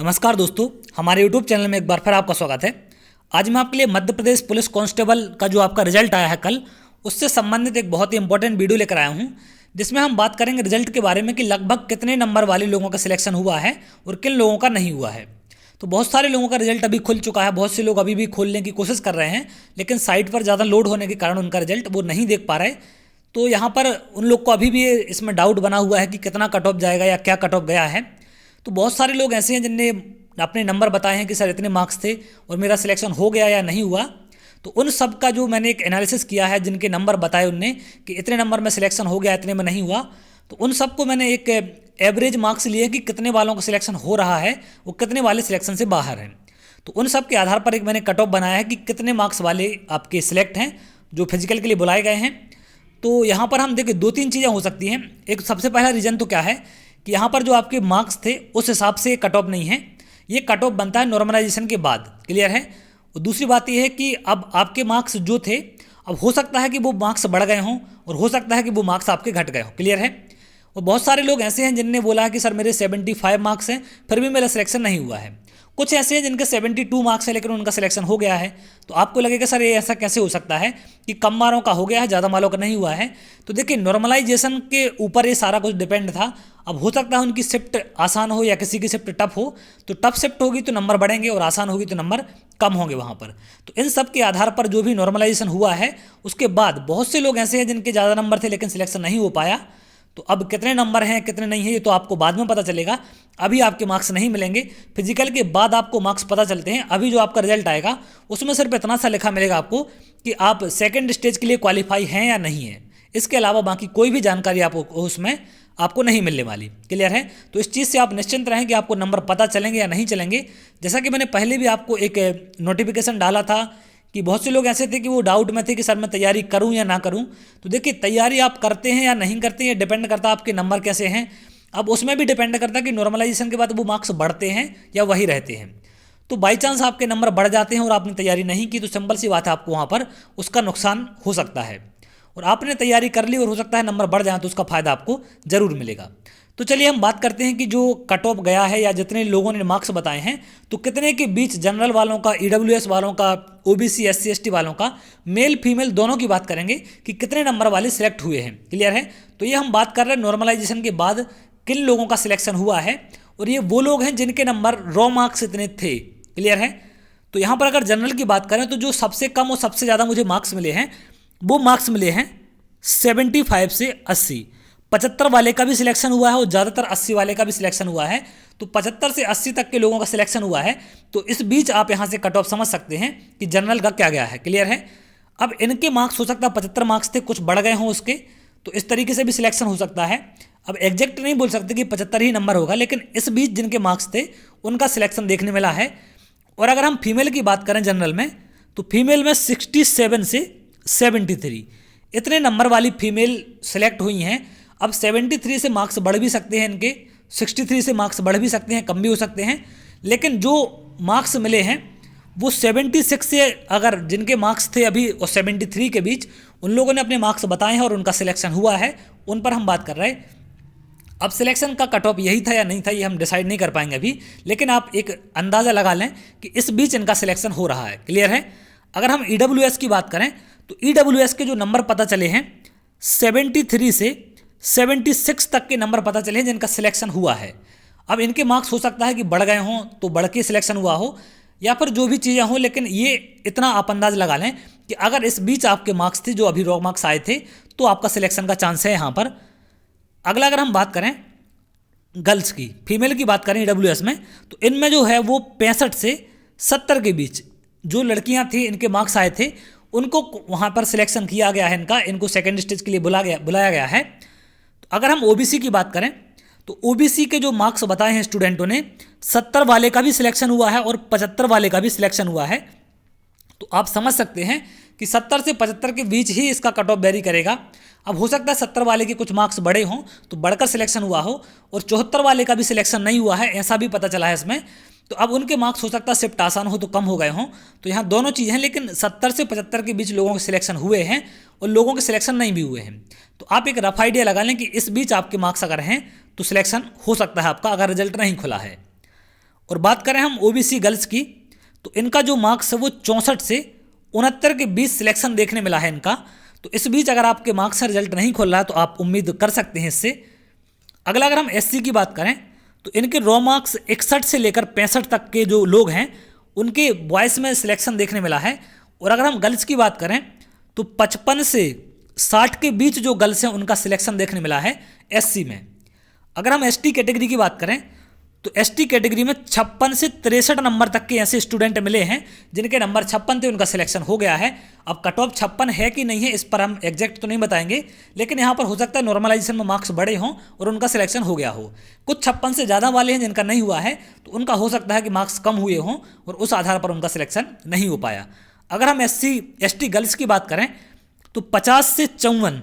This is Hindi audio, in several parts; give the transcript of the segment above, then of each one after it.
नमस्कार दोस्तों, हमारे YouTube चैनल में एक बार फिर आपका स्वागत है। आज मैं आपके लिए मध्य प्रदेश पुलिस कांस्टेबल का जो आपका रिजल्ट आया है कल, उससे संबंधित एक बहुत ही इंपॉर्टेंट वीडियो लेकर आया हूं, जिसमें हम बात करेंगे रिजल्ट के बारे में कि लगभग कितने नंबर वाले लोगों का सिलेक्शन हुआ है और किन लोगों का नहीं हुआ है। तो बहुत सारे लोगों का रिजल्ट अभी खुल चुका है, बहुत से लोग अभी भी खोलने की कोशिश कर रहे हैं, लेकिन साइट पर ज़्यादा लोड होने के कारण उनका रिजल्ट वो नहीं देख पा रहे। तो यहाँ पर उन लोग को अभी भी इसमें डाउट बना हुआ है कि कितना कट ऑफ जाएगा या क्या कट ऑफ गया है। तो बहुत सारे लोग ऐसे हैं जिनने अपने नंबर बताए हैं कि सर इतने मार्क्स थे और मेरा सिलेक्शन हो गया या नहीं हुआ। तो उन सब का जो मैंने एक एनालिसिस किया है, जिनके नंबर बताए उनने कि इतने नंबर में सिलेक्शन हो गया, इतने में नहीं हुआ, तो उन सब को मैंने एक एवरेज मार्क्स लिए कि कितने वालों का सिलेक्शन हो रहा है, वो कितने वाले सिलेक्शन से बाहर हैं। तो उन सब के आधार पर एक मैंने कट ऑफ बनाया है कि कितने मार्क्स वाले आपके सिलेक्ट हैं जो फिजिकल के लिए बुलाए गए हैं। तो यहाँ पर हम देखिए दो तीन चीज़ें हो सकती हैं। एक सबसे पहला रीज़न तो क्या है कि यहाँ पर जो आपके मार्क्स थे उस हिसाब से कट ऑफ नहीं है, ये कट ऑफ बनता है नॉर्मलाइजेशन के बाद। क्लियर है। और दूसरी बात ये है कि अब आपके मार्क्स जो थे, अब हो सकता है कि वो मार्क्स बढ़ गए हों और हो सकता है कि वो मार्क्स आपके घट गए हों। क्लियर है। और बहुत सारे लोग ऐसे हैं जिनने बोला है कि सर मेरे 75 मार्क्स हैं फिर भी मेरा सिलेक्शन नहीं हुआ है। कुछ ऐसे हैं जिनके 72 मार्क्स हैं लेकिन उनका सिलेक्शन हो गया है। तो आपको लगेगा सर ये ऐसा कैसे हो सकता है कि कम वालों का हो गया है, ज़्यादा वालों का नहीं हुआ है। तो देखिए नॉर्मलाइजेशन के ऊपर ये सारा कुछ डिपेंड था। अब हो सकता है उनकी शिफ्ट आसान हो या किसी की शिफ्ट टफ हो, तो टफ शिफ्ट होगी तो नंबर बढ़ेंगे और आसान होगी तो नंबर कम होंगे वहाँ पर। तो इन सब के आधार पर जो भी नॉर्मलाइजेशन हुआ है उसके बाद बहुत से लोग ऐसे हैं जिनके ज़्यादा नंबर थे लेकिन सिलेक्शन नहीं हो पाया। तो अब कितने नंबर हैं कितने नहीं हैं ये तो आपको बाद में पता चलेगा, अभी आपके मार्क्स नहीं मिलेंगे। फिजिकल के बाद आपको मार्क्स पता चलते हैं। अभी जो आपका रिजल्ट आएगा उसमें सिर्फ इतना सा लिखा मिलेगा आपको कि आप सेकंड स्टेज के लिए क्वालिफाई हैं या नहीं है। इसके अलावा बाकी कोई भी जानकारी आपको उसमें आपको नहीं मिलने वाली। क्लियर है। तो इस चीज़ से आप निश्चिंत रहें कि आपको नंबर पता चलेंगे या नहीं चलेंगे। जैसा कि मैंने पहले भी आपको एक नोटिफिकेशन डाला था कि बहुत से लोग ऐसे थे कि वो डाउट में थे कि सर मैं तैयारी करूं या ना करूं। तो देखिए तैयारी आप करते हैं या नहीं करते हैं डिपेंड करता है आपके नंबर कैसे हैं। अब उसमें भी डिपेंड करता है कि नॉर्मलाइजेशन के बाद वो मार्क्स बढ़ते हैं या वही रहते हैं। तो बाई चांस आपके नंबर बढ़ जाते हैं और आपने तैयारी नहीं की तो सिंपल सी बात है आपको वहाँ पर उसका नुकसान हो सकता है। और आपने तैयारी कर ली और हो सकता है नंबर बढ़ जाए तो उसका फ़ायदा आपको ज़रूर मिलेगा। तो चलिए हम बात करते हैं कि जो कट ऑफ गया है या जितने लोगों ने मार्क्स बताए हैं तो कितने के बीच जनरल वालों का, ईडब्ल्यूएस वालों का, ओबीसी एससी एसटी वालों का, मेल फीमेल दोनों की बात करेंगे कि कितने नंबर वाले सिलेक्ट हुए हैं। क्लियर है। तो ये हम बात कर रहे हैं नॉर्मलाइजेशन के बाद किन लोगों का सिलेक्शन हुआ है, और ये वो लोग हैं जिनके नंबर रॉ मार्क्स इतने थे। क्लियर है। तो यहाँ पर अगर जनरल की बात करें तो जो सबसे कम और सबसे ज़्यादा मुझे मार्क्स मिले हैं वो मार्क्स मिले हैं 75 से 80। 75 वाले का भी सिलेक्शन हुआ है और ज़्यादातर 80 वाले का भी सिलेक्शन हुआ है। तो 75 से 80 तक के लोगों का सिलेक्शन हुआ है। तो इस बीच आप यहाँ से कट ऑफ समझ सकते हैं कि जनरल का क्या गया है। क्लियर है। अब इनके मार्क्स हो सकता है 75 मार्क्स थे, कुछ बढ़ गए हों उसके, तो इस तरीके से भी सिलेक्शन हो सकता है। अब एग्जैक्ट नहीं बोल सकते कि 75 ही नंबर होगा, लेकिन इस बीच जिनके मार्क्स थे उनका सिलेक्शन देखने मिला है। और अगर हम फीमेल की बात करें जनरल में, तो फीमेल में 67 से 73 इतने नंबर वाली फीमेल सेलेक्ट हुई हैं। अब 73 से मार्क्स बढ़ भी सकते हैं इनके, 63 से मार्क्स बढ़ भी सकते हैं, कम भी हो सकते हैं, लेकिन जो मार्क्स मिले हैं वो 76 से, अगर जिनके मार्क्स थे अभी और 73 के बीच उन लोगों ने अपने मार्क्स बताए हैं और उनका सिलेक्शन हुआ है, उन पर हम बात कर रहे हैं। अब सिलेक्शन का कट ऑफ यही था या नहीं था ये हम डिसाइड नहीं कर पाएंगे अभी, लेकिन आप एक अंदाज़ा लगा लें कि इस बीच इनका सिलेक्शन हो रहा है। क्लियर है। अगर हम ईडब्ल्यूएस की बात करें तो ईडब्ल्यूएस के जो नंबर पता चले हैं 73 से 76 तक के नंबर पता चले हैं जिनका सिलेक्शन हुआ है। अब इनके मार्क्स हो सकता है कि बढ़ गए हों तो बढ़ के सिलेक्शन हुआ हो, या फिर जो भी चीज़ें हों, लेकिन ये इतना आप अंदाज लगा लें कि अगर इस बीच आपके मार्क्स थे जो अभी रॉ मार्क्स आए थे तो आपका सिलेक्शन का चांस है यहाँ पर। अगला अगर हम बात करें गर्ल्स की, फीमेल की बात करें ईडब्ल्यूएस में, तो इनमें जो है वो 65 से 70 के बीच जो लड़कियां थी इनके मार्क्स आए थे उनको वहाँ पर सिलेक्शन किया गया है। इनको सेकेंड स्टेज के लिए बुलाया गया है। तो अगर हम ओबीसी की बात करें तो ओबीसी के जो मार्क्स बताए हैं स्टूडेंटों ने, 70 वाले का भी सिलेक्शन हुआ है और 75 वाले का भी सिलेक्शन हुआ है। तो आप समझ सकते हैं कि 70 से 75 के बीच ही इसका कट ऑफ वेरी करेगा। अब हो सकता है 70 वाले के कुछ मार्क्स बड़े हों तो बढ़कर सिलेक्शन हुआ हो, और 74 वाले का भी सिलेक्शन नहीं हुआ है ऐसा भी पता चला है इसमें। तो अब उनके मार्क्स हो सकता है शिफ्ट आसान हो तो कम हो गए हों। तो यहाँ दोनों चीज़ें हैं, लेकिन 70 से 75 के बीच लोगों के सिलेक्शन हुए हैं और लोगों के सिलेक्शन नहीं भी हुए हैं। तो आप एक रफ आइडिया लगा लें कि इस बीच आपके मार्क्स अगर हैं तो सिलेक्शन हो सकता है आपका, अगर रिजल्ट नहीं खुला है। और बात करें हम ओबीसी गर्ल्स की, तो इनका जो मार्क्स है वो 64 से 69 के बीच सिलेक्शन देखने मिला है इनका। तो इस बीच अगर आपके मार्क्स से रिजल्ट नहीं खोल रहा है तो आप उम्मीद कर सकते हैं इससे। अगला अगर हम एससी की बात करें तो इनके रॉ मार्क्स 61 से लेकर 65 तक के जो लोग हैं उनके बॉयज़ में सिलेक्शन देखने मिला है। और अगर हम गर्ल्स की बात करें तो 55 से 60 के बीच जो गर्ल्स हैं उनका सिलेक्शन देखने मिला है एससी में। अगर हम एसटी कैटेगरी की बात करें तो एसटी कैटेगरी में 56 से 63 नंबर तक के ऐसे स्टूडेंट मिले हैं जिनके नंबर 56 थे, उनका सिलेक्शन हो गया है। अब कट ऑफ 56 है कि नहीं है इस पर हम एग्जैक्ट तो नहीं बताएंगे, लेकिन यहाँ पर हो सकता है नॉर्मलाइजेशन में मार्क्स बड़े हों और उनका सिलेक्शन हो गया हो। कुछ 56 से ज़्यादा वाले हैं जिनका नहीं हुआ है, तो उनका हो सकता है कि मार्क्स कम हुए हों और उस आधार पर उनका सिलेक्शन नहीं हो पाया। अगर हम एसटी गर्ल्स की बात करें तो 50 से 54,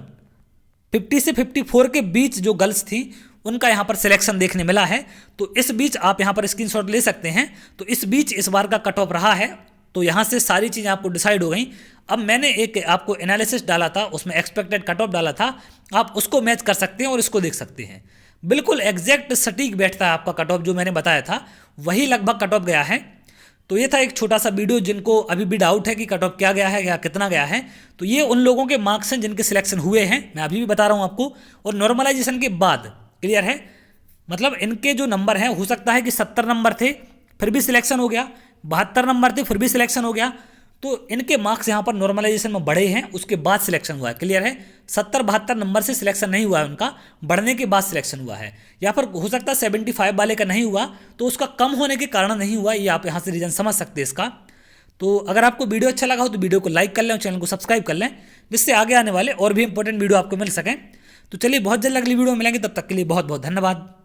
50 से 54 के बीच जो गर्ल्स थी उनका यहाँ पर सिलेक्शन देखने मिला है। तो इस बीच आप यहाँ पर स्क्रीनशॉट ले सकते हैं। तो इस बीच इस बार का कट ऑफ रहा है, तो यहाँ से सारी चीज़ें आपको डिसाइड हो गई। अब मैंने एक आपको एनालिसिस डाला था, उसमें एक्सपेक्टेड कट ऑफ डाला था, आप उसको मैच कर सकते हैं और इसको देख सकते हैं। बिल्कुल एग्जैक्ट सटीक बैठता है आपका कट ऑफ, जो मैंने बताया था वही लगभग कट ऑफ गया है। तो ये था एक छोटा सा वीडियो, जिनको अभी भी डाउट है कि कट ऑफ क्या गया है या कितना गया है, तो ये उन लोगों के मार्क्स हैं जिनके सिलेक्शन हुए हैं, मैं अभी भी बता रहा हूँ आपको। और नॉर्मलाइजेशन के बाद क्लियर है, मतलब इनके जो नंबर हैं हो सकता है कि 70 नंबर थे फिर भी सिलेक्शन हो गया, 72 नंबर थे फिर भी सिलेक्शन हो गया। तो इनके मार्क्स यहाँ पर नॉर्मलाइजेशन में बढ़े हैं, उसके बाद सिलेक्शन हुआ है। क्लियर है, 70-72 नंबर से सिलेक्शन नहीं हुआ है उनका, बढ़ने के बाद सिलेक्शन हुआ है। या फिर हो सकता है 75 वाले का नहीं हुआ तो उसका कम होने के कारण नहीं हुआ, ये आप यहाँ से रीज़न समझ सकते हैं इसका। तो अगर आपको वीडियो अच्छा लगा हो तो वीडियो को लाइक कर लें और चैनल को सब्सक्राइब कर लें, जिससे आगे आने वाले और भी इंपॉर्टेंट वीडियो आपको मिल सकें। तो चलिए बहुत जल्द अगली वीडियो में मिलेंगे, तब तक के लिए बहुत बहुत धन्यवाद।